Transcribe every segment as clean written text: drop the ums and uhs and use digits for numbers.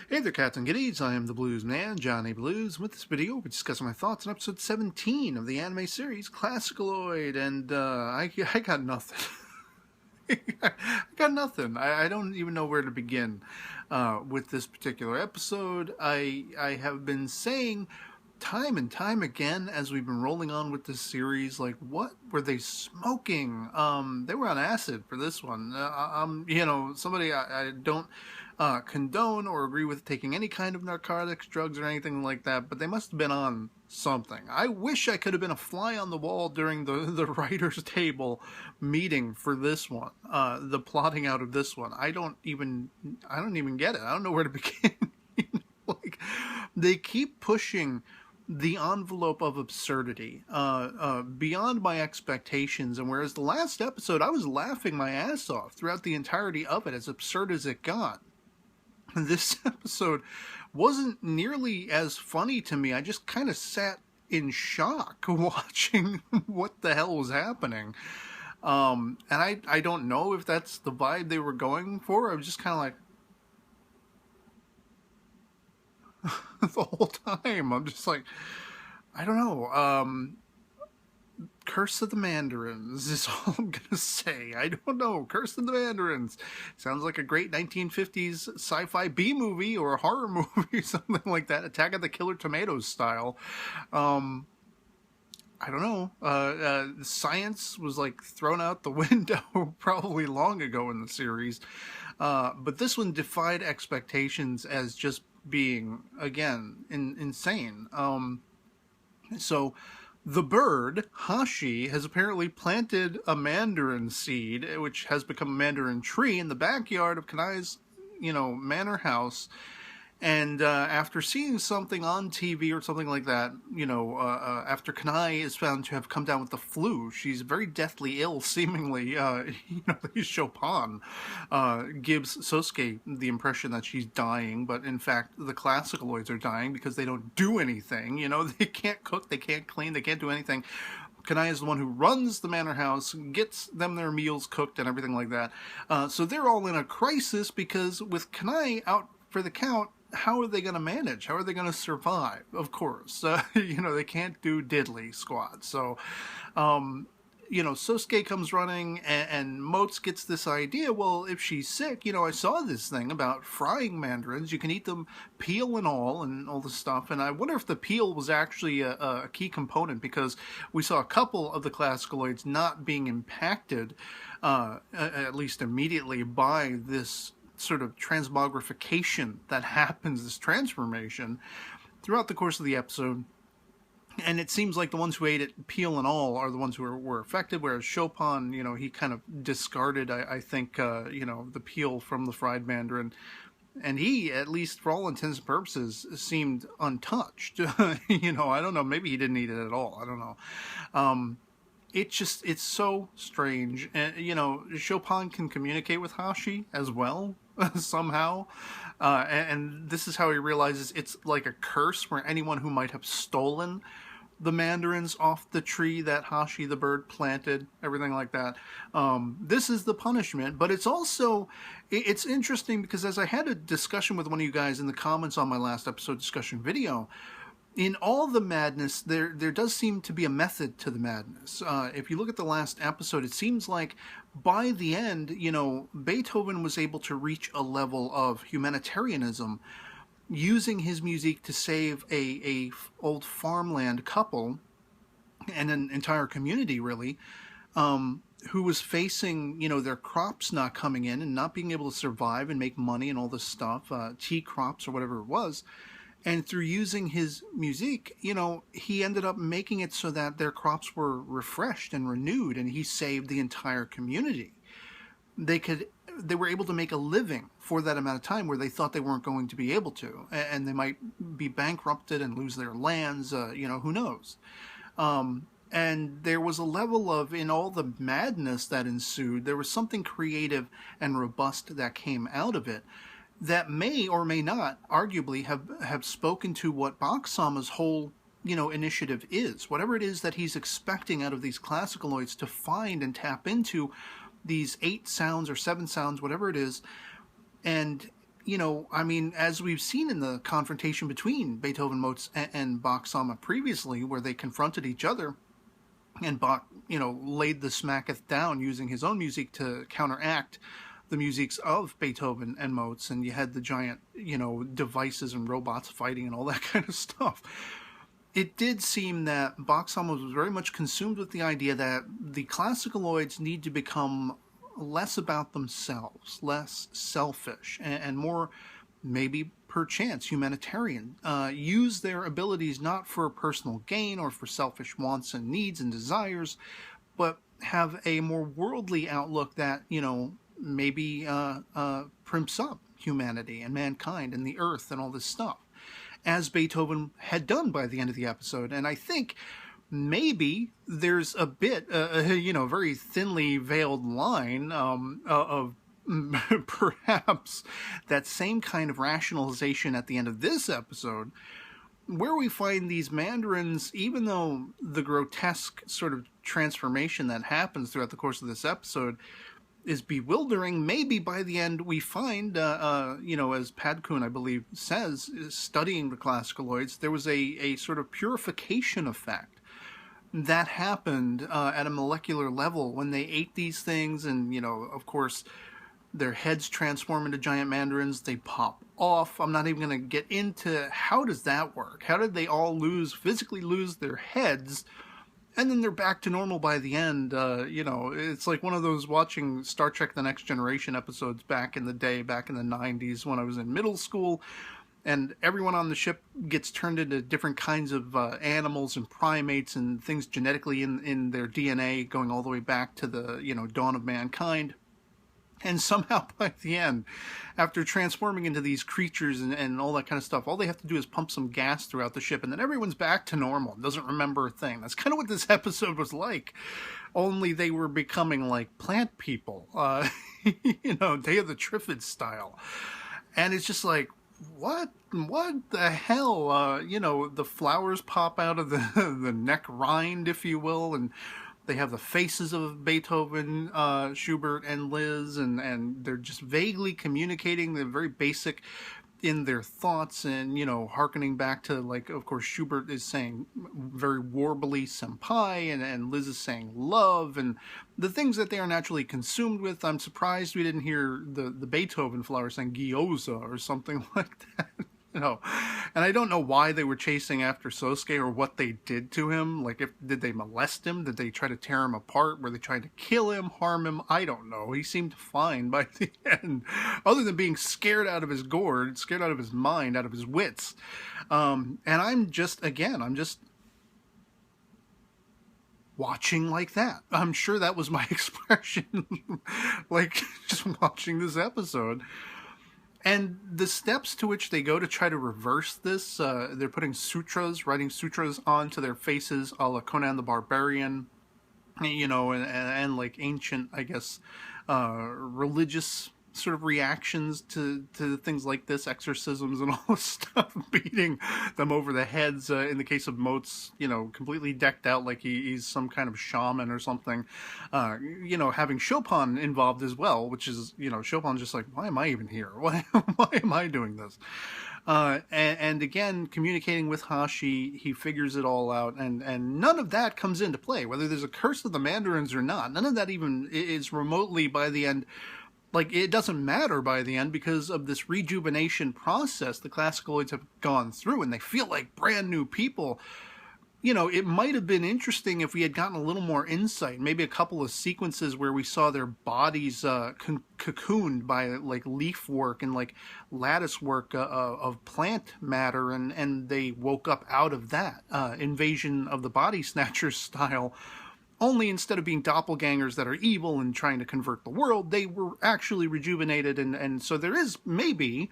Hey there, cats and kitties. I am the Blues Man, Johnny Blues. With this video, we're discussing my thoughts on episode 17 of the anime series ClassicaLoid, and I got nothing. I got nothing. I don't even know where to begin with this particular episode. I have been saying time and time again as we've been rolling on with this series, like, what were they smoking? They were on acid for this one. Somebody I don't condone or agree with taking any kind of narcotics, drugs, or anything like that, but they must have been on something. I wish I could have been a fly on the wall during the writers' table meeting for this one, the plotting out of this one. I don't even get it. I don't know where to begin. Like, they keep pushing the envelope of absurdity beyond my expectations, and whereas the last episode I was laughing my ass off throughout the entirety of it, as absurd as it got, this episode wasn't nearly as funny to me. I just kind of sat in shock watching what the hell was happening. And I don't know if that's the vibe they were going for. I was just kind of like, the whole time, I'm just like, I don't know. Curse of the Mandarins is all I'm gonna say. I don't know. Curse of the Mandarins sounds like a great 1950s sci-fi B movie or a horror movie, something like that. Attack of the Killer Tomatoes style. I don't know. Science was like thrown out the window probably long ago in the series, but this one defied expectations as just being, again, insane. So the bird, Hashi, has apparently planted a mandarin seed, which has become a mandarin tree in the backyard of Kanai's, manor house. And after seeing something on TV or something like that, after Kanai is found to have come down with the flu, she's very deathly ill, seemingly. Chopin gives Sosuke the impression that she's dying, but in fact, the ClassicaLoids are dying because they don't do anything. They can't cook, they can't clean, they can't do anything. Kanai is the one who runs the manor house, gets them their meals cooked and everything like that. So they're all in a crisis because with Kanai out for the count, how are they going to manage? How are they going to survive? Of course, they can't do diddly squat. So, Sosuke comes running, and Motes gets this idea. Well, if she's sick, I saw this thing about frying mandarins. You can eat them peel and all this stuff. And I wonder if the peel was actually a key component, because we saw a couple of the ClassicaLoids not being impacted, at least immediately, by this sort of transmogrification that happens, this transformation, throughout the course of the episode. And it seems like the ones who ate it peel and all are the ones who were affected, whereas Chopin, he kind of discarded, I think, the peel from the fried mandarin. And he, at least for all intents and purposes, seemed untouched. I don't know, maybe he didn't eat it at all. I don't know. It's so strange. And, Chopin can communicate with Hashi as well, somehow. And this is how he realizes it's like a curse where anyone who might have stolen the mandarins off the tree that Hashi the bird planted, everything like that. This is the punishment, but it's also, it's interesting because as I had a discussion with one of you guys in the comments on my last episode discussion video, in all the madness, there does seem to be a method to the madness. If you look at the last episode, it seems like by the end, Beethoven was able to reach a level of humanitarianism using his music to save a old farmland couple and an entire community, really, who was facing, their crops not coming in and not being able to survive and make money and all this stuff, tea crops or whatever it was. And through using his music, he ended up making it so that their crops were refreshed and renewed, and he saved the entire community. They were able to make a living for that amount of time where they thought they weren't going to be able to, and they might be bankrupted and lose their lands, who knows. And there was a level of, in all the madness that ensued, there was something creative and robust that came out of it that may or may not, arguably, have spoken to what Bach-sama's whole, initiative is. Whatever it is that he's expecting out of these ClassicaLoids to find and tap into these 8 sounds or 7 sounds, whatever it is, and, I mean, as we've seen in the confrontation between Beethoven, Mozart, and Bach Sama previously, where they confronted each other, and Bach, laid the smacketh down using his own music to counteract the musics of Beethoven and Mozart, and you had the giant, devices and robots fighting and all that kind of stuff. It did seem that Bach Sama was very much consumed with the idea that the ClassicaLoids need to become less about themselves, less selfish, and more, maybe perchance, humanitarian. Use their abilities not for personal gain or for selfish wants and needs and desires, but have a more worldly outlook that, maybe primps up humanity and mankind and the earth and all this stuff, as Beethoven had done by the end of the episode. And I think maybe there's a bit, very thinly veiled line of perhaps that same kind of rationalization at the end of this episode, where we find these mandarins, even though the grotesque sort of transformation that happens throughout the course of this episode is bewildering. Maybe by the end we find, as Pad-kun, I believe, says, studying the ClassicaLoids, there was a sort of purification effect that happened at a molecular level when they ate these things, and, of course, their heads transform into giant mandarins, they pop off. I'm not even going to get into how does that work. How did they all physically lose their heads, and then they're back to normal by the end? It's like one of those watching Star Trek The Next Generation episodes back in the day, back in the 90s when I was in middle school, and everyone on the ship gets turned into different kinds of animals and primates and things genetically in their DNA going all the way back to the, dawn of mankind. And somehow by the end, after transforming into these creatures and all that kind of stuff, all they have to do is pump some gas throughout the ship, and then everyone's back to normal and doesn't remember a thing. That's kind of what this episode was like, only they were becoming like plant people, Day of the Triffids style. And it's just like, what the hell? The flowers pop out of the neck rind, if you will, and they have the faces of Beethoven, Schubert, and Liz, and they're just vaguely communicating. They're very basic in their thoughts, and, hearkening back to, like, of course, Schubert is saying very warbly senpai, and Liz is saying love, and the things that they are naturally consumed with. I'm surprised we didn't hear the Beethoven flower saying gyoza or something like that. And I don't know why they were chasing after Sosuke or what they did to him. Like, did they molest him? Did they try to tear him apart? Were they trying to kill him, harm him? I don't know. He seemed fine by the end, other than being scared out of his gourd, scared out of his mind, out of his wits. And I'm just watching like that. I'm sure that was my expression, like, just watching this episode. And the steps to which they go to try to reverse this, they're putting writing sutras onto their faces, a la Conan the Barbarian, and like ancient, I guess, religious sort of reactions to things like this, exorcisms and all this stuff, beating them over the heads. In the case of Mozart, completely decked out like he's some kind of shaman or something. Having Chopin involved as well, which is, Chopin's just like, why am I even here? Why am I doing this? And again, communicating with Hashi, he figures it all out, and none of that comes into play, whether there's a curse of the mandarins or not. None of that even is remotely, by the end, like, it doesn't matter by the end, because of this rejuvenation process the ClassicaLoids have gone through, and they feel like brand new people. It might have been interesting if we had gotten a little more insight, maybe a couple of sequences where we saw their bodies cocooned by, like, leaf work and, like, lattice work of plant matter, and they woke up out of that, Invasion of the Body Snatchers style. Only instead of being doppelgangers that are evil and trying to convert the world, they were actually rejuvenated. And so there is maybe,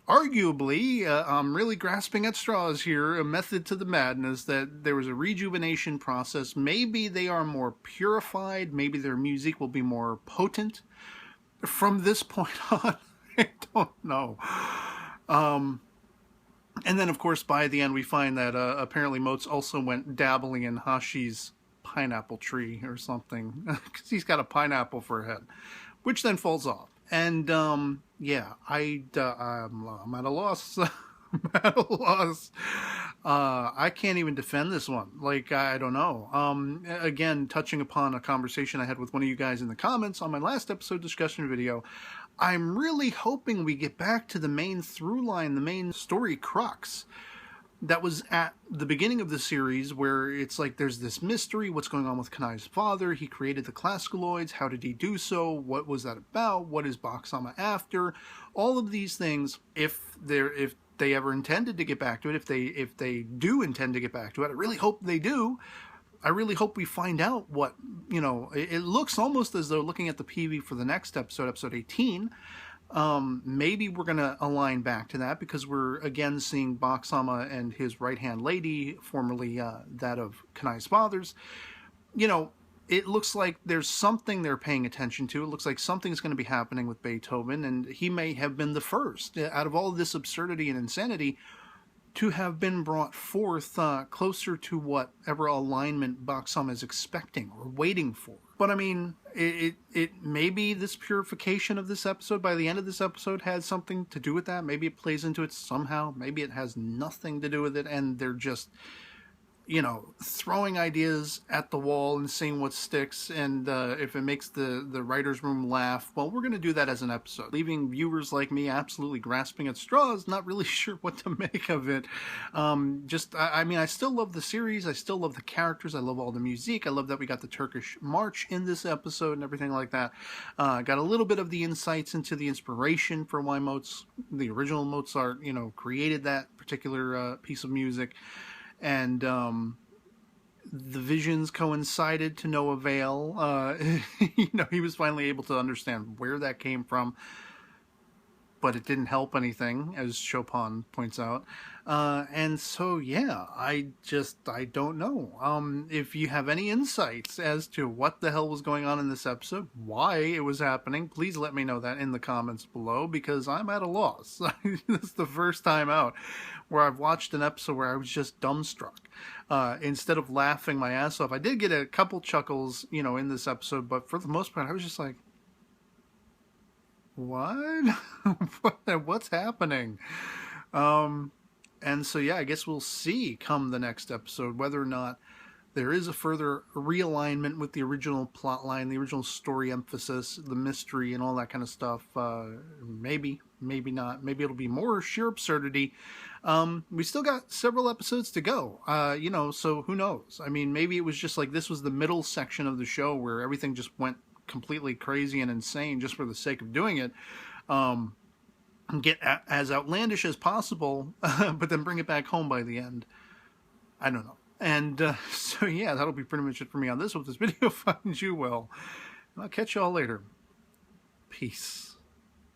arguably, I'm really grasping at straws here, a method to the madness, that there was a rejuvenation process. Maybe they are more purified. Maybe their music will be more potent from this point on. I don't know. And then, of course, by the end, we find that apparently Mozart also went dabbling in Hashi's pineapple tree or something, because he's got a pineapple for a head, which then falls off. And yeah, I'm at a loss. I'm at a loss. I can't even defend this one. Like, I don't know. Again, touching upon a conversation I had with one of you guys in the comments on my last episode discussion video, I'm really hoping we get back to the main through line, the main story crux that was at the beginning of the series, where it's like there's this mystery, what's going on with Kanai's father, he created the ClassicaLoids, how did he do so, what was that about, what is Bach-sama after, all of these things. If they ever intended to get back to it, if they do intend to get back to it, I really hope they do. I really hope we find out what, it looks almost as though, looking at the PV for the next episode, episode 18, maybe we're going to align back to that, because we're again seeing Bach-sama and his right-hand lady, formerly that of Kanai's father's. It looks like there's something they're paying attention to. It looks like something's going to be happening with Beethoven, and he may have been the first, out of all of this absurdity and insanity, to have been brought forth closer to whatever alignment Bach-sama is expecting or waiting for. But I mean, it maybe this purification of this episode, by the end of this episode, had something to do with that. Maybe it plays into it somehow. Maybe it has nothing to do with it, and they're just, throwing ideas at the wall and seeing what sticks, and if it makes the writer's room laugh, well, we're going to do that as an episode, leaving viewers like me absolutely grasping at straws, not really sure what to make of it. I mean, I still love the series, I still love the characters, I love all the music, I love that we got the Turkish march in this episode and everything like that. Got a little bit of the insights into the inspiration for why the original Mozart, created that particular piece of music. And the visions coincided to no avail. He was finally able to understand where that came from, but it didn't help anything, as Chopin points out. And so, yeah, I don't know. If you have any insights as to what the hell was going on in this episode, why it was happening, please let me know that in the comments below, because I'm at a loss. This is the first time out where I've watched an episode where I was just dumbstruck. Instead of laughing my ass off, I did get a couple chuckles, in this episode, but for the most part, I was just like, what? What's happening? And so, yeah, I guess we'll see come the next episode whether or not there is a further realignment with the original plot line, the original story emphasis, the mystery, and all that kind of stuff. Maybe not. Maybe it'll be more sheer absurdity. We still got several episodes to go, so who knows? I mean, maybe it was just like this was the middle section of the show where everything just went completely crazy and insane just for the sake of doing it. Get as outlandish as possible, but then bring it back home by the end. I don't know. And so, yeah, that'll be pretty much it for me on this. Hope this video finds you well. And I'll catch you all later. Peace.